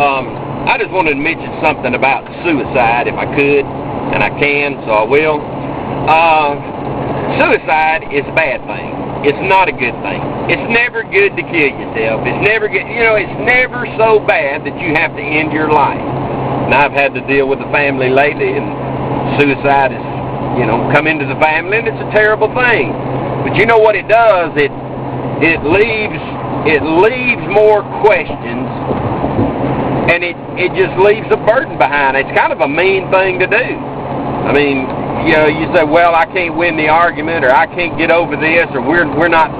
I just wanted to mention something about suicide, if I could, and I can, so I will. Suicide is a bad thing. It's not a good thing. It's never good to kill yourself. It's never good. You know, it's never so bad that you have to end your life. And I've had to deal with a family lately, and suicide has, you know, come into the family, and it's a terrible thing. But you know what it does? It leaves more questions, and it just leaves a burden behind. It's kind of a mean thing to do. I mean, you know, you say, well, I can't win the argument, or I can't get over this, or we're not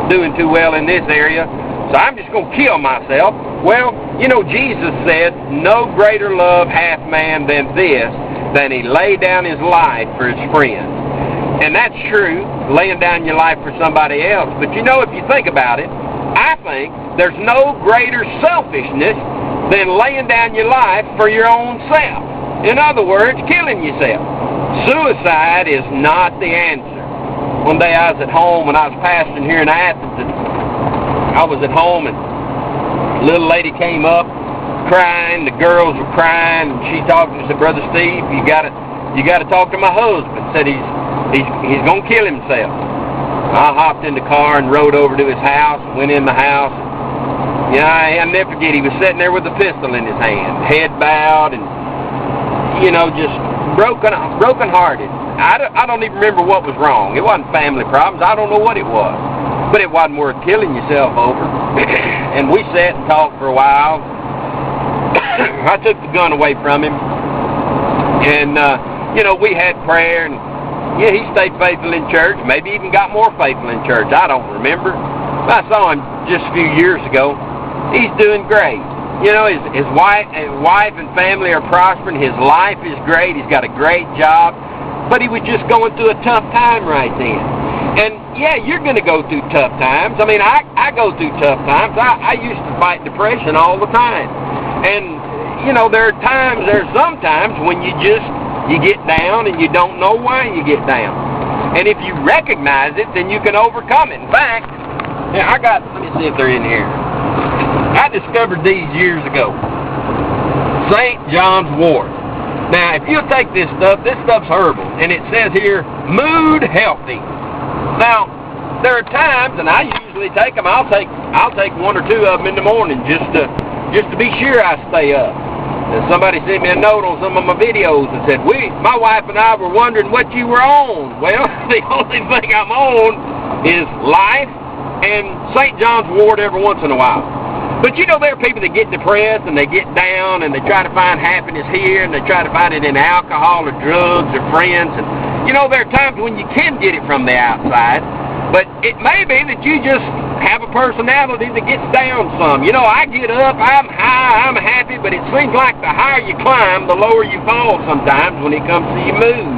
doing too well in this area, so I'm just going to kill myself. Well, you know, Jesus said, no greater love hath man than this, than he lay down his life for his friends. And that's true, laying down your life for somebody else. But you know, if you think about it, I think there's no greater selfishness than laying down your life for your own self. In other words, killing yourself. Suicide is not the answer. One day I was at home when I was pastoring here in Athens, and I was at home, and a little lady came up crying. The girls were crying, and she talked to me and said, Brother Steve, you got to talk to my husband. Said he's going to kill himself. I hopped in the car and rode over to his house, went in the house. You know, I'll never forget, he was sitting there with a pistol in his hand, head bowed, and, you know, just broken-hearted. I don't even remember what was wrong. It wasn't family problems. I don't know what it was. But it wasn't worth killing yourself over. And we sat and talked for a while. I took the gun away from him. And, you know, we had prayer, and yeah, he stayed faithful in church, maybe even got more faithful in church. I don't remember. I saw him just a few years ago. He's doing great. You know, his wife and family are prospering. His life is great. He's got a great job. But he was just going through a tough time right then. And, yeah, you're going to go through tough times. I mean, I go through tough times. I used to fight depression all the time. And, you know, there's sometimes when you get down and you don't know why you get down. And if you recognize it, then you can overcome it. In fact, let me see if they're in here. I discovered these years ago. St. John's wort. Now, if you'll take this stuff's herbal, and it says here, mood healthy. Now, there are times, and I usually take them. I'll take one or two of them in the morning just to be sure I stay up. And somebody sent me a note on some of my videos and said, my wife and I were wondering what you were on. Well, the only thing I'm on is life and St. John's wort every once in a while. But you know, there are people that get depressed and they get down and they try to find happiness here and they try to find it in alcohol or drugs or friends. And you know, there are times when you can get it from the outside, but it may be that you just have a personality that gets down some. You know, I get up, I'm high, I'm happy, but it seems like the higher you climb, the lower you fall sometimes when it comes to your mood.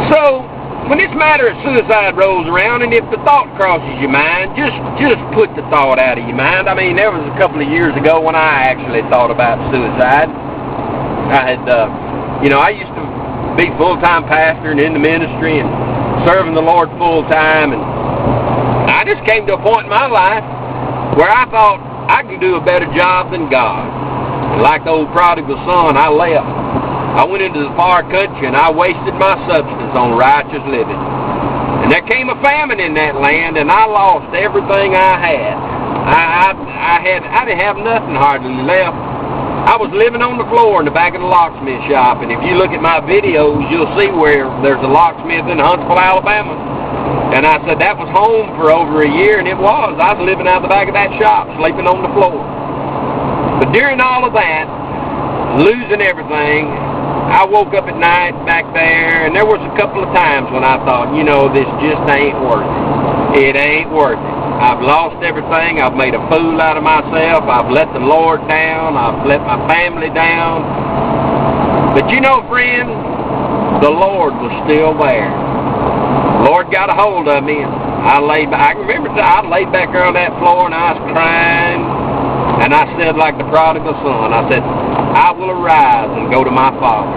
So, when this matter of suicide rolls around, and if the thought crosses your mind, just put the thought out of your mind. I mean, there was a couple of years ago when I actually thought about suicide. I had, you know, I used to be full-time pastor and in the ministry and serving the Lord full-time, and I just came to a point in my life where I thought I could do a better job than God. And like the old prodigal son, I left. I went into the far country and I wasted my substance on righteous living. And there came a famine in that land, and I lost everything I had. I didn't have nothing hardly left. I was living on the floor in the back of the locksmith shop, and if you look at my videos, you'll see where there's a locksmith in Huntsville, Alabama. And I said that was home for over a year, and it was. I was living out the back of that shop, sleeping on the floor. But during all of that, losing everything, I woke up at night back there, and there was a couple of times when I thought, you know, this just ain't worth it. It ain't worth it. I've lost everything. I've made a fool out of myself. I've let the Lord down. I've let my family down. But you know, friend, the Lord was still there. The Lord got a hold of me, and I remember I laid back there on that floor, and I was crying, and I said like the prodigal son, I said, I will arise and go to my Father.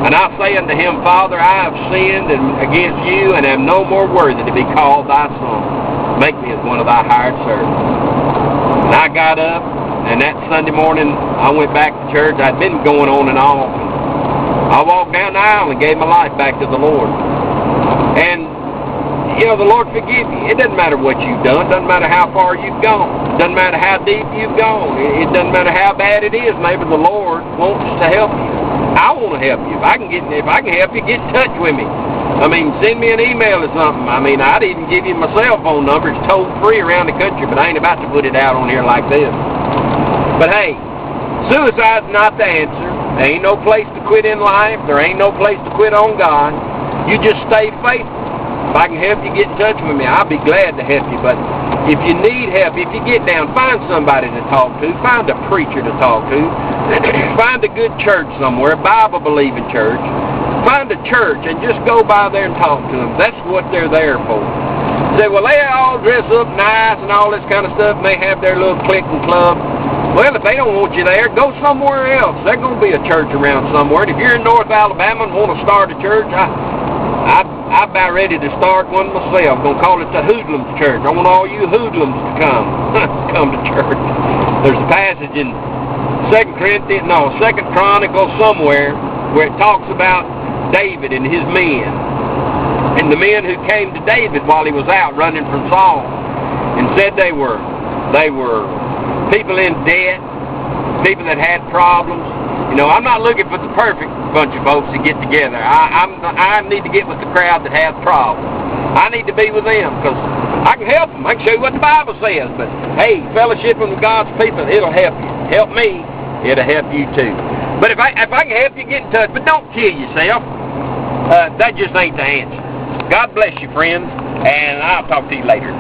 And I say unto him, Father, I have sinned against you, and am no more worthy to be called thy son. Make me as one of thy hired servants. And I got up, And that Sunday morning, I went back to church. I'd been going on and off. I walked down the aisle and gave my life back to the Lord. And, you know, the Lord forgive you. It doesn't matter what you've done. It doesn't matter how far you've gone. It doesn't matter how deep you've gone. It doesn't matter how bad it is. Maybe the Lord wants to help you. I want to help you. If I can help you, get in touch with me. I mean, send me an email or something. I mean, I'd even give you my cell phone number. It's toll free around the country, but I ain't about to put it out on here like this. But hey, suicide's not the answer. There ain't no place to quit in life. There ain't no place to quit on God. You just stay faithful. If I can help you, get in touch with me. I'll be glad to help you. But if you need help, if you get down, find somebody to talk to. Find a preacher to talk to. Find a good church somewhere, a Bible-believing church. Find a church and just go by there and talk to them. That's what they're there for. Say, well, they all dress up nice and all this kind of stuff, and they have their little clique and club. Well, if they don't want you there, go somewhere else. There's going to be a church around somewhere. And if you're in North Alabama and want to start a church, I'm about ready to start one myself. I'm going to call it the Hoodlums Church. I want all you hoodlums to come to church. There's a passage in 2 Chronicles somewhere where it talks about David and his men. And the men who came to David while he was out running from Saul and said they were people in debt, people that had problems. You know, I'm not looking for the perfect bunch of folks to get together. I need to get with the crowd that has problems. I need to be with them because I can help them. I can show you what the Bible says. But, hey, fellowshipping with God's people, it'll help you. Help me, it'll help you too. But if I can help you, get in touch. But don't kill yourself. That just ain't the answer. God bless you, friends, and I'll talk to you later.